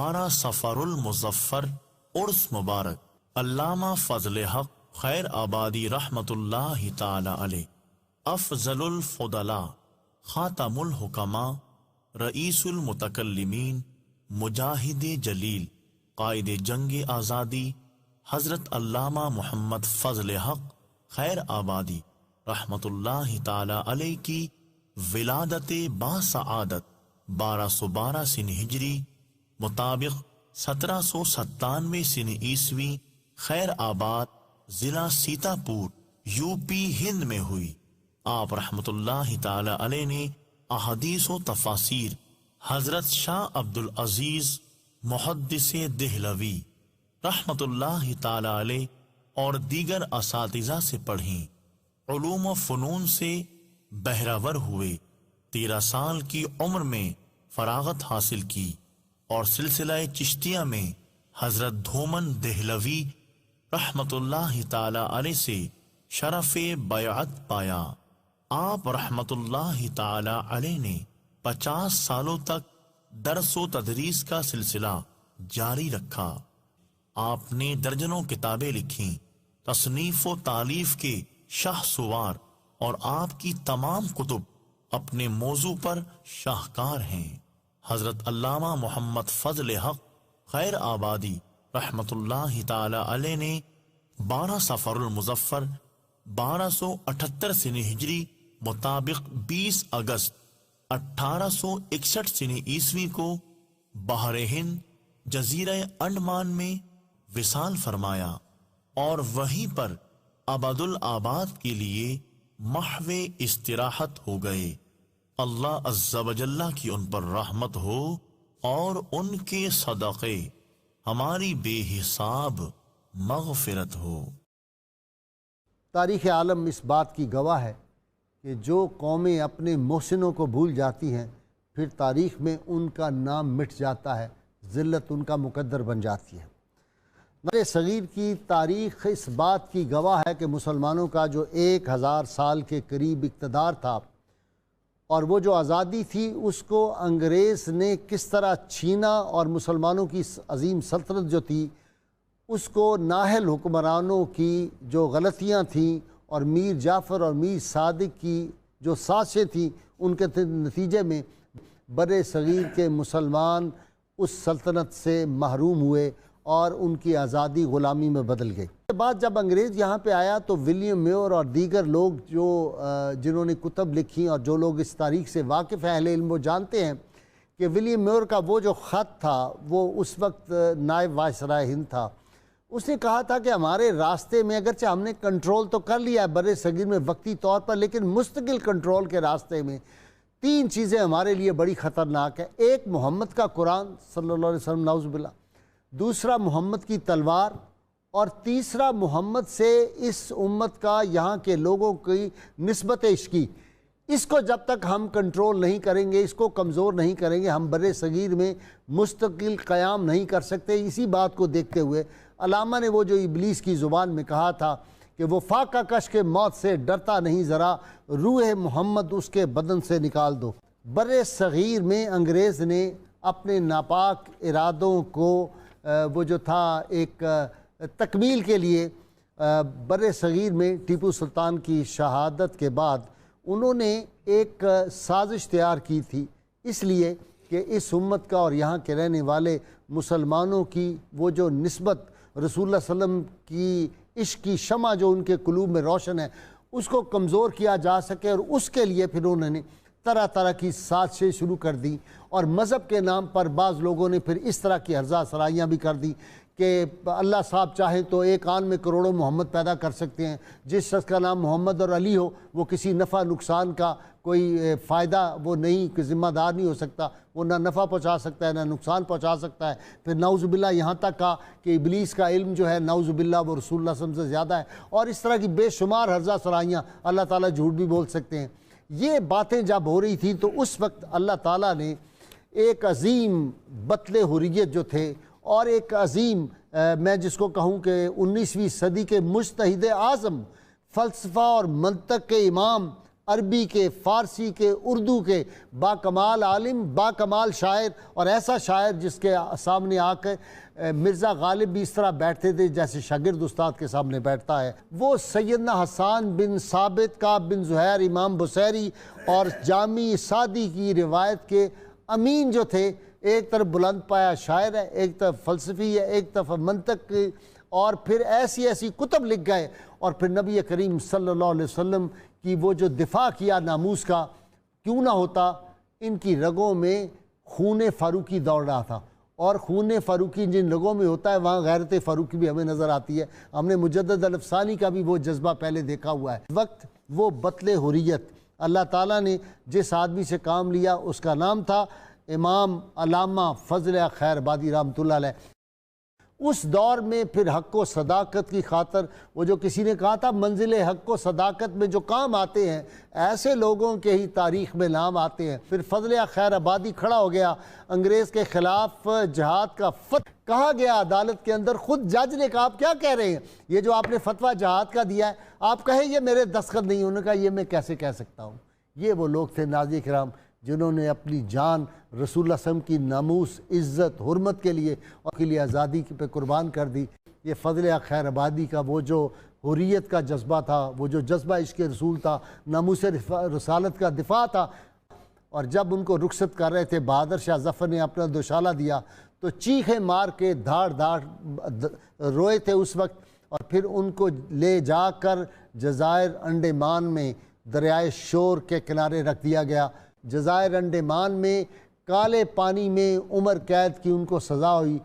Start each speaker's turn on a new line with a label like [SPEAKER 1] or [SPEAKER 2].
[SPEAKER 1] 12 صفر المظفر عرس مبارک۔ علامہ فضل حق خیر آبادی رحمت اللہ تعالی علیہ، افضل الفضلاء، خاتم الحکماء، رئیس المتکلمین، مجاہد جلیل، قائد جنگ آزادی، حضرت علامہ محمد فضل حق خیر آبادی رحمت اللہ تعالی علیہ کی ولادت باسعادت 1212 سن ہجری مطابق 1797 سن عیسوی خیر آباد ضلع سیتا پور یو پی ہند میں ہوئی۔ آپ رحمت اللہ تعالی علیہ نے احادیث و تفاسیر حضرت شاہ عبدالعزیز محدث دہلوی رحمت اللہ تعالی علیہ اور دیگر اساتذہ سے پڑھیں، علوم و فنون سے بہرہور ہوئے، 13 سال کی عمر میں فراغت حاصل کی اور سلسلہ چشتیہ میں حضرت دھومن دہلوی رحمت اللہ تعالی علیہ سے شرف بیعت پایا۔ آپ رحمت اللہ تعالی علیہ نے 50 سالوں تک درس و تدریس کا سلسلہ جاری رکھا۔ آپ نے درجنوں کتابیں لکھیں، تصنیف و تالیف کے شاہ سوار، اور آپ کی تمام کتب اپنے موضوع پر شاہکار ہیں۔ حضرت علامہ محمد فضل حق خیر آبادی رحمت اللہ تعالی علیہ نے 12 صفر المظفر 1278 سن ہجری مطابق 20 اگست 1861 سن عیسوی کو بحر ہند جزیرہ انڈمان میں وصال فرمایا اور وہیں پر ابد الآباد کے لیے محو استراحت ہو گئے۔ اللہ عز و جل کی ان پر رحمت ہو اور ان کے صدقے ہماری بے حساب مغفرت ہو۔
[SPEAKER 2] تاریخ عالم اس بات کی گواہ ہے کہ جو قومیں اپنے محسنوں کو بھول جاتی ہیں پھر تاریخ میں ان کا نام مٹ جاتا ہے، ذلت ان کا مقدر بن جاتی ہے۔ بر صغیر کی تاریخ اس بات کی گواہ ہے کہ مسلمانوں کا جو 1000 سال کے قریب اقتدار تھا اور وہ جو آزادی تھی اس کو انگریز نے کس طرح چھینا، اور مسلمانوں کی عظیم سلطنت جو تھی اس کو نااہل حکمرانوں کی جو غلطیاں تھیں اور میر جعفر اور میر صادق کی جو سازشیں تھیں ان کے نتیجے میں بر صغیر کے مسلمان اس سلطنت سے محروم ہوئے اور ان کی آزادی غلامی میں بدل گئی۔ اس کے بعد جب انگریز یہاں پہ آیا تو ولیم میور اور دیگر لوگ جنہوں نے کتب لکھی اور جو لوگ اس تاریخ سے واقف ہیں اہل علم وہ جانتے ہیں کہ ولیم میور کا وہ جو خط تھا وہ اس وقت نائب وائسرائے ہند تھا، اس نے کہا تھا کہ ہمارے راستے میں اگرچہ ہم نے کنٹرول تو کر لیا ہے بر صغیر میں وقتی طور پر، لیکن مستقل کنٹرول کے راستے میں 3 چیزیں ہمارے لیے بڑی خطرناک ہیں۔ ایک محمد کا قرآن صلی اللہ علیہ وسلم نعوذ باللہ، دوسرا محمد کی تلوار، اور تیسرا محمد سے اس امت کا یہاں کے لوگوں کی نسبت عشقی۔ اس کو جب تک ہم کنٹرول نہیں کریں گے، اس کو کمزور نہیں کریں گے، ہم بر صغیر میں مستقل قیام نہیں کر سکتے۔ اسی بات کو دیکھتے ہوئے علامہ نے وہ جو ابلیس کی زبان میں کہا تھا کہ وہ فاقہ کش کے موت سے ڈرتا نہیں ذرا، روح محمد اس کے بدن سے نکال دو۔ بر صغیر میں انگریز نے اپنے ناپاک ارادوں کو وہ جو تھا ایک تکمیل کے لیے بر صغیر میں ٹیپو سلطان کی شہادت کے بعد انہوں نے ایک سازش تیار کی تھی، اس لیے کہ اس امت کا اور یہاں کے رہنے والے مسلمانوں کی وہ جو نسبت رسول اللہ صلی اللہ علیہ وسلم کی عشق کی شمع جو ان کے قلوب میں روشن ہے اس کو کمزور کیا جا سکے، اور اس کے لیے پھر انہوں نے طرح طرح کی سازشیں شروع کر دی، اور مذہب کے نام پر بعض لوگوں نے پھر اس طرح کی ہرزہ سرائیاں بھی کر دی کہ اللہ صاحب چاہیں تو ایک آن میں کروڑوں محمد پیدا کر سکتے ہیں، جس شخص کا نام محمد اور علی ہو وہ کسی نفع نقصان کا کوئی فائدہ وہ نہیں، کہ ذمہ دار نہیں ہو سکتا، وہ نہ نفع پہنچا سکتا ہے نہ نقصان پہنچا سکتا ہے۔ پھر نعوذ باللہ یہاں تک کہا کہ ابلیس کا علم جو ہے نعوذ باللہ وہ رسول اللہ صلی اللہ علیہ وسلم سے زیادہ ہے، اور اس طرح کی بے شمار ہرزہ سرائیاں، اللہ تعالیٰ جھوٹ بھی بول سکتے ہیں۔ یہ باتیں جب ہو رہی تھی تو اس وقت اللہ تعالیٰ نے ایک عظیم بطل حریت جو تھے اور ایک عظیم میں جس کو کہوں کہ 19ویں صدی کے مجتہد اعظم، فلسفہ اور منطق کے امام عربی کے، فارسی کے، اردو کے باکمال عالم، باکمال شاعر، اور ایسا شاعر جس کے سامنے آ کے مرزا غالب بھی اس طرح بیٹھتے تھے جیسے شاگرد استاد کے سامنے بیٹھتا ہے۔ وہ سیدنا حسان بن ثابت، کعب بن زہیر، امام بصیری اور جامی سعدی کی روایت کے امین جو تھے، ایک طرف بلند پایا شاعر ہے، ایک طرف فلسفی ہے، ایک طرف منطق، اور پھر ایسی ایسی کتب لکھ گئے، اور پھر نبی کریم صلی اللہ علیہ وسلم کی وہ جو دفاع کیا ناموس کا، کیوں نہ ہوتا ان کی رگوں میں خون فاروقی دوڑ رہا تھا، اور خون فاروقی جن لوگوں میں ہوتا ہے وہاں غیرت فاروقی بھی ہمیں نظر آتی ہے۔ ہم نے مجدد الافسانی کا بھی وہ جذبہ پہلے دیکھا ہوا ہے۔ وقت وہ بطل حریت اللہ تعالیٰ نے جس آدمی سے کام لیا اس کا نام تھا امام علامہ فضل خیر آبادی رحمۃ اللہ علیہ۔ اس دور میں پھر حق و صداقت کی خاطر، وہ جو کسی نے کہا تھا منزل حق و صداقت میں جو کام آتے ہیں ایسے لوگوں کے ہی تاریخ میں نام آتے ہیں۔ پھر فضل خیر آبادی کھڑا ہو گیا، انگریز کے خلاف جہاد کا فتویٰ کہا گیا عدالت کے اندر، خود جج نے کہا آپ کیا کہہ رہے ہیں، یہ جو آپ نے فتویٰ جہاد کا دیا ہے آپ کہیں یہ میرے دستخط نہیں، انہوں نے کہا یہ میں کیسے کہہ سکتا ہوں۔ یہ وہ لوگ تھے ناظرین کرام جنہوں نے اپنی جان رسول اللہ صلی اللہ علیہ وسلم کی ناموس، عزت، حرمت کے لیے اور کے لیے آزادی پہ قربان کر دی۔ یہ فضل خیر آبادی کا وہ جو حریت کا جذبہ تھا، وہ جو جذبہ عشق رسول تھا، ناموس رسالت کا دفاع تھا، اور جب ان کو رخصت کر رہے تھے بہادر شاہ ظفر نے اپنا دوشالہ دیا تو چیخیں مار کے دھاڑ دھاڑ روئے تھے اس وقت، اور پھر ان کو لے جا کر جزائر انڈیمان میں دریائے شور کے کنارے رکھ دیا گیا۔ جزائر انڈیمان میں کالے پانی میں عمر قید کی ان کو سزا ہوئی۔